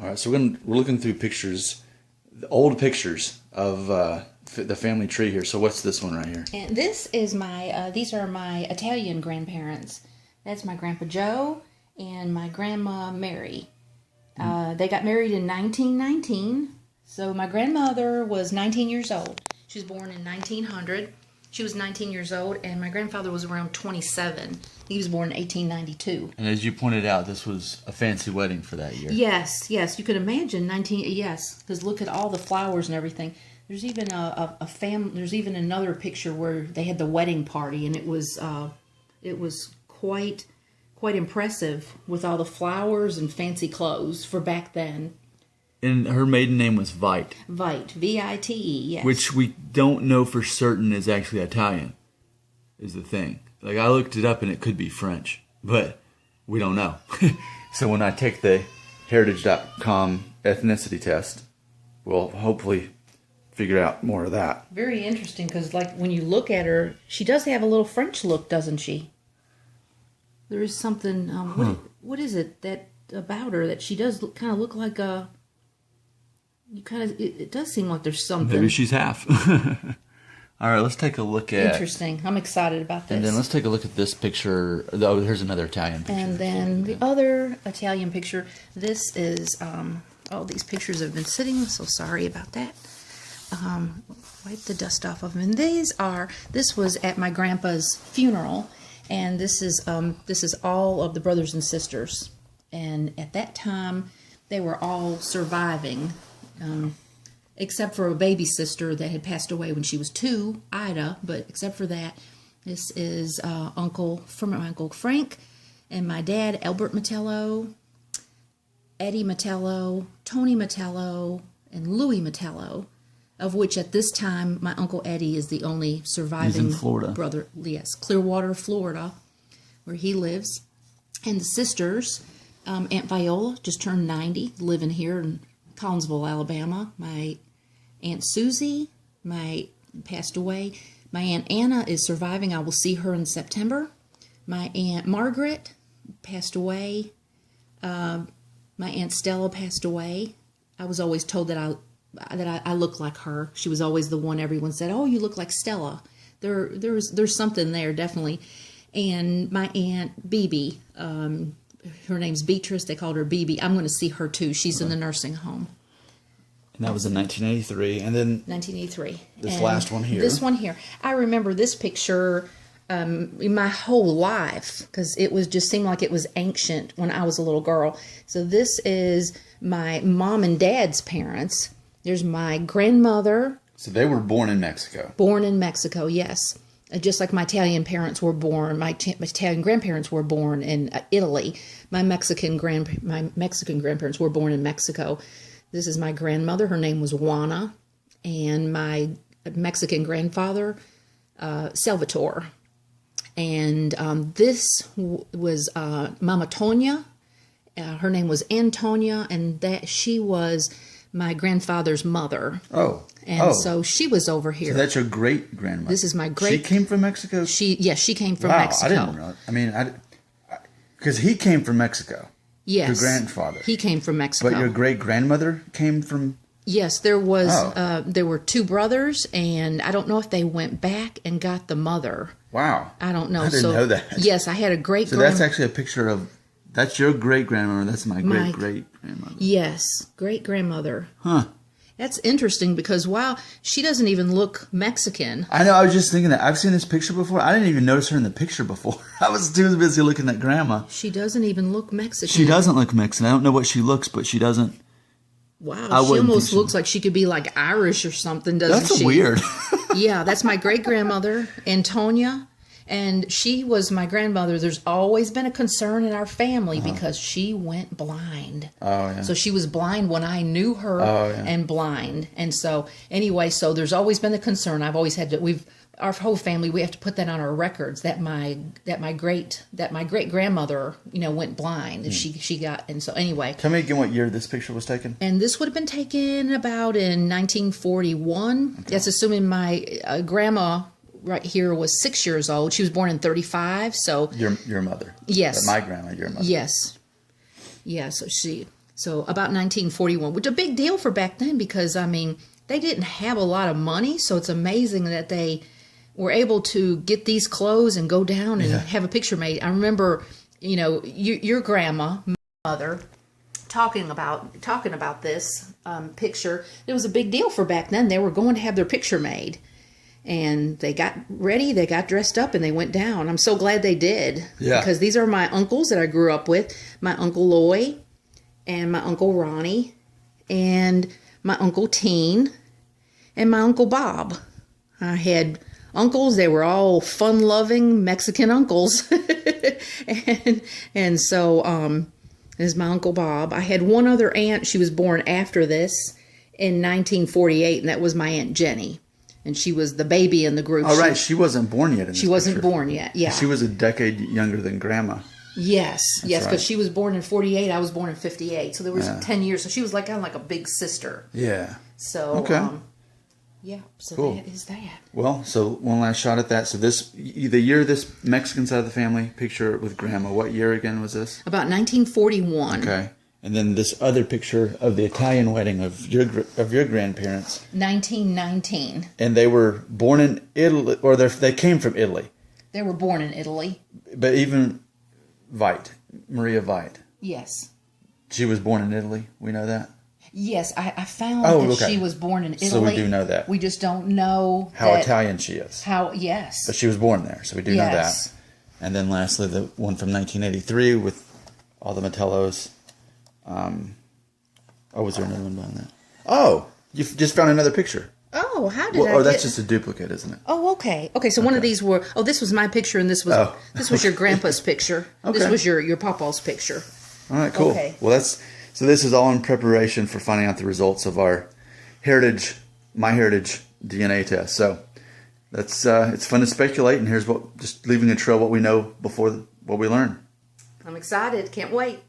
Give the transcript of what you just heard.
All right, so we're looking through pictures, the old pictures of the family tree here. So what's this one right here? And this is my, these are my Italian grandparents. That's my Grandpa Joe and my Grandma Mary. They got married in 1919. So my grandmother was 19 years old. She was born in 1900. She was 19 years old, and my grandfather was around 27. He was born in 1892. And as you pointed out, this was a fancy wedding for that year. Yes, yes, you could imagine yes, because look at all the flowers and everything. There's even There's even another picture where they had the wedding party, and it was quite impressive with all the flowers and fancy clothes for back then. And her maiden name was Vite. Vite, Vite, yes. Which we don't know for certain is actually Italian, is the thing. Like, I looked it up and it could be French, but we don't know. So when I take the heritage.com ethnicity test, we'll hopefully figure out more of that. Very interesting, because like when you look at her, she does have a little French look, doesn't she? There is something, what is it that about her that she does kind of look like a... It does seem like there's something. Maybe she's half. All right, let's take a look at... Interesting. I'm excited about this. And then let's take a look at this picture. Oh, here's another Italian picture. And then the other Italian picture. This is... oh, these pictures have been sitting. So sorry about that. Wipe the dust off of them. And this was at my grandpa's funeral. And this is all of the brothers and sisters. And at that time, they were all surviving. Except for a baby sister that had passed away when she was 2, Ida. But except for that, this is my Uncle Frank and my dad, Albert Metallo, Eddie Metallo, Tony Metallo, and Louis Metallo, of which at this time my Uncle Eddie is the only surviving brother. Yes, Clearwater, Florida, where he lives. And the sisters, Aunt Viola just turned 90, living here in Collinsville, Alabama. My Aunt Susie, passed away. My Aunt Anna is surviving. I will see her in September. My Aunt Margaret passed away. My Aunt Stella passed away. I was always told that I look like her. She was always the one everyone said, "Oh, you look like Stella." There's something there, definitely. And my Aunt Bebe, her name's Beatrice. They called her Bebe. I'm going to see her too. She's in the nursing home. And that was in 1983. And then 1983. This last one here. This one here. I remember this picture my whole life because it just seemed like it was ancient when I was a little girl. So this is my mom and dad's parents. There's my grandmother. So they were born in Mexico. Born in Mexico, yes. Just like my Italian parents were born, my Italian grandparents were born in Italy. My Mexican grandparents were born in Mexico. This is my grandmother. Her name was Juana. And my Mexican grandfather, Salvatore. And this was Mama Tonya. Her name was Antonia, and she was my grandfather's mother. Oh. And so she was over here. So that's your great-grandmother. This is my great... She came from Mexico? Yes, she came from Mexico. I didn't know. I mean, because he came from Mexico. Yes. Your grandfather. He came from Mexico. But your great-grandmother came from... Yes, there were 2 brothers, and I don't know if they went back and got the mother. Wow. I don't know. I didn't know that. Yes, I had a great... So that's actually a picture of... That's your great-grandmother. That's my great-great-grandmother. Yes, great-grandmother. Huh. That's interesting because, wow, she doesn't even look Mexican. I know. I was just thinking that. I've seen this picture before. I didn't even notice her in the picture before. I was too busy looking at Grandma. She doesn't even look Mexican. She doesn't look Mexican. I don't know what she looks, but she doesn't. Wow, she almost looks like she could be like Irish or something, doesn't she? That's weird. Yeah, that's my great-grandmother, Antonia. And she was my grandmother. There's always been a concern in our family because she went blind. Oh, yeah. So she was blind when I knew her and blind. And so anyway, so there's always been the concern. I've always had to, our whole family, we have to put that on our records that my great grandmother, went blind. And she got, and so anyway. Tell me again what year this picture was taken. And this would have been taken about in 1941. Okay. That's assuming my grandma right here was 6 years old. She was born in 35. So your mother. Yes. My grandma, your mother. Yes. Yeah. So about 1941, which is a big deal for back then because, I mean, they didn't have a lot of money. So it's amazing that they were able to get these clothes and go down and have a picture made. I remember, you know, your grandma, my mother, talking about this picture. It was a big deal for back then. They were going to have their picture made. And they got ready, they got dressed up, and they went down. I'm so glad they did. Yeah. Because these are my uncles that I grew up with. My Uncle Loy, and my Uncle Ronnie, and my Uncle Teen, and my Uncle Bob. I had uncles, they were all fun-loving Mexican uncles. and so, this is my Uncle Bob. I had one other aunt, she was born after this in 1948, and that was my Aunt Jenny. And she was the baby in the group. Oh, right. She wasn't born yet in this She wasn't picture. born yet, yeah. She was a decade younger than Grandma. Yes, yes, because right. she was born in 48. I was born in 58. So there was 10 years. So she was like kind of like a big sister. Yeah. So, Okay. Yeah, so Cool. that is that. Well, so one last shot at that. So the year this Mexican side of the family picture with Grandma, what year again was this? About 1941. Okay. And then this other picture of the Italian wedding of your grandparents. 1919. And they were born in Italy, or they came from Italy. They were born in Italy. But even Maria Veit, Yes. she was born in Italy. We know that. Yes, I found that okay. she was born in Italy. So we do know that. We just don't know How Italian she is. Yes. But she was born there, so we do know that. And then lastly, the one from 1983 with all the Metallos. Was there another one behind that? Oh, you just found another picture. Oh, how did I that's just a duplicate, isn't it? Oh, okay. Okay, so one of these were... Oh, this was my picture, and this was your grandpa's picture. Okay. This was your pawpaw's picture. All right, cool. Okay. Well, so this is all in preparation for finding out the results of our MyHeritage DNA test. So that's it's fun to speculate, and here's just leaving a trail what we know before what we learn. I'm excited. Can't wait.